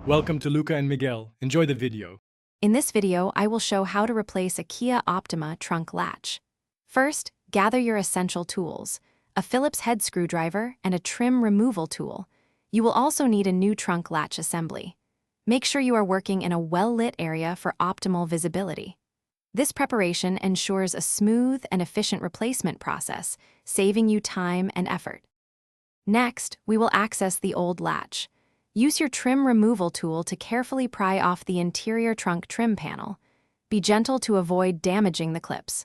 Welcome to Luca and Miguel. Enjoy the video. In this video, I will show how to replace a Kia Optima trunk latch. First, gather your essential tools, a Phillips head screwdriver and a trim removal tool. You will also need a new trunk latch assembly. Make sure you are working in a well-lit area for optimal visibility. This preparation ensures a smooth and efficient replacement process, saving you time and effort. Next, we will access the old latch. Use your trim removal tool to carefully pry off the interior trunk trim panel. Be gentle to avoid damaging the clips.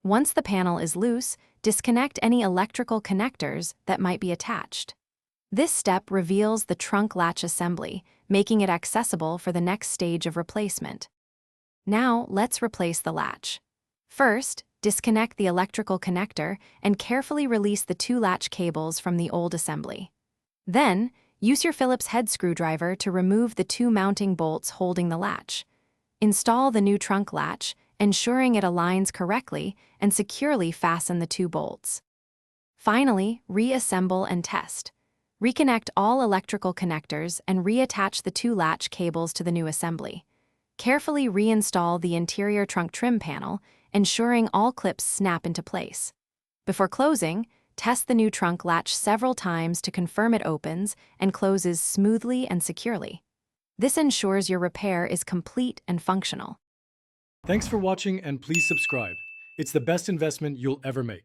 Once the panel is loose, disconnect any electrical connectors that might be attached. This step reveals the trunk latch assembly, making it accessible for the next stage of replacement. Now, let's replace the latch. First, disconnect the electrical connector and carefully release the two latch cables from the old assembly. Then, use your Phillips head screwdriver to remove the two mounting bolts holding the latch. Install the new trunk latch, ensuring it aligns correctly, and securely fasten the two bolts. Finally, reassemble and test. Reconnect all electrical connectors and reattach the two latch cables to the new assembly. Carefully reinstall the interior trunk trim panel, ensuring all clips snap into place. Before closing, test the new trunk latch several times to confirm it opens and closes smoothly and securely. This ensures your repair is complete and functional. Thanks for watching and please subscribe. It's the best investment you'll ever make.